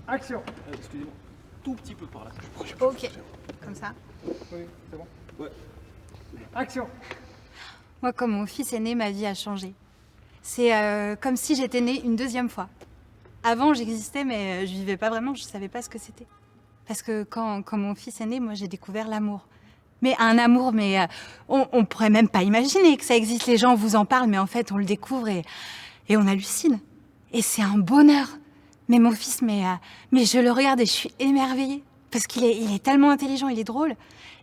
Action. Excusez-moi, tout petit peu par là. Ok, comme ça. Oui, c'est bon. Ouais. Action. Moi, comme mon fils est né, ma vie a changé. C'est comme si j'étais née une deuxième fois. Avant, j'existais, mais je vivais pas vraiment, je savais pas ce que c'était. Parce que quand mon fils est né, moi, j'ai découvert l'amour. Mais un amour, mais on pourrait même pas imaginer que ça existe. Les gens vous en parlent, mais en fait, on le découvre et on hallucine. Et c'est un bonheur. Mais mon fils, mais je le regarde et je suis émerveillée. Parce qu'il est tellement intelligent, il est drôle.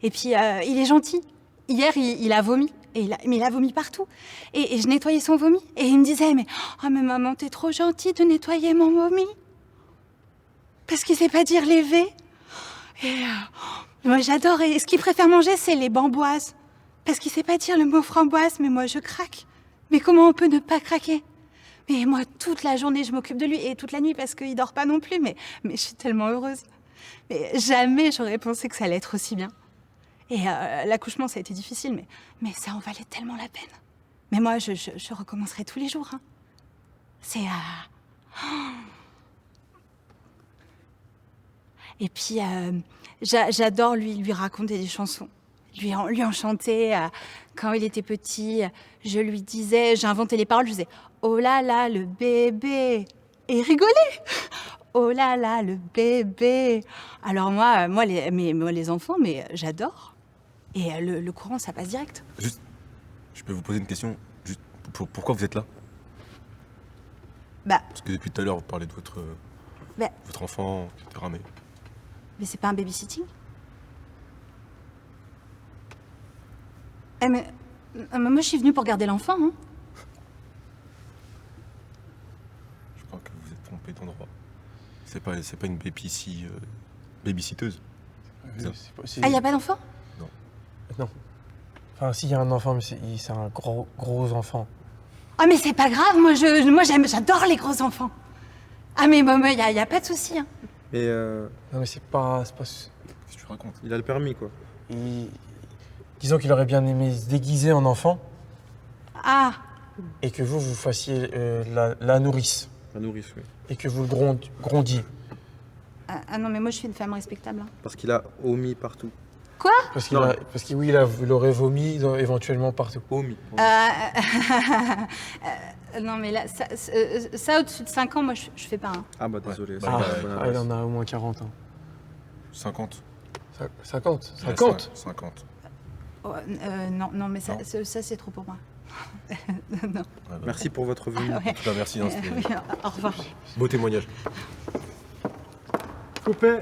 Et puis, il est gentil. Hier, il a vomi. Mais il a vomi partout. Et je nettoyais son vomi. Et il me disait, mais maman, t'es trop gentille de nettoyer mon vomi. Parce qu'il sait pas dire les V. Et moi, j'adore. Et ce qu'il préfère manger, c'est les bamboises. Parce qu'il sait pas dire le mot framboise, mais moi, je craque. Mais comment on peut ne pas craquer? Mais moi, toute la journée, je m'occupe de lui. Et toute la nuit, parce qu'il dort pas non plus. Mais je suis tellement heureuse. Mais jamais j'aurais pensé que ça allait être aussi bien. Et l'accouchement, ça a été difficile, mais ça en valait tellement la peine. Mais moi, je recommencerai tous les jours. Hein. C'est... Et puis, j'adore lui raconter des chansons. Lui en chanter. Quand il était petit, je lui disais, j'inventais les paroles, je disais « Oh là là, le bébé !» Et il rigolait. Oh là là, le bébé. Alors moi les enfants, mais j'adore. Et le courant, ça passe direct. Juste, je peux vous poser une question? Juste, pourquoi vous êtes là? Bah, Parce que depuis tout à l'heure, vous parlez de votre enfant, etc. mais c'est pas un babysitting? Eh mais moi, je suis venue pour garder l'enfant. Hein. Je crois que vous êtes trompé d'endroit. C'est pas une babysitteuse. Ah, y a pas d'enfant? Non. Enfin, s'il y a un enfant, mais c'est un gros enfant. Ah, mais c'est pas grave, moi j'adore les gros enfants. Ah, mais moi, y a pas de souci. Hein. Et Non, mais c'est pas... Qu'est-ce que tu racontes? il a le permis, quoi. Disons qu'il aurait bien aimé se déguiser en enfant Ah, et que vous fassiez la nourrice. La nourrice, oui. Et que vous le grondiez. ah non, mais moi je suis une femme respectable. Hein. Parce qu'il a omis partout. Quoi? Parce qu'il aurait vomi éventuellement partout. Omis. Non, mais là, ça au-dessus de 5 ans, moi je fais pas. Hein. Ah bah désolé. Ouais. c'est Ah, pas la bonne il adresse. en a au moins 40 ans. 50. 50? Ouais, 50? 50. Oh, non, mais Non. ça c'est trop pour moi. Non. Ouais, bah, Merci pour votre venue. Ah ouais. En tout cas, merci. Hein, c'était Oui, au revoir. beau témoignage. Coupé.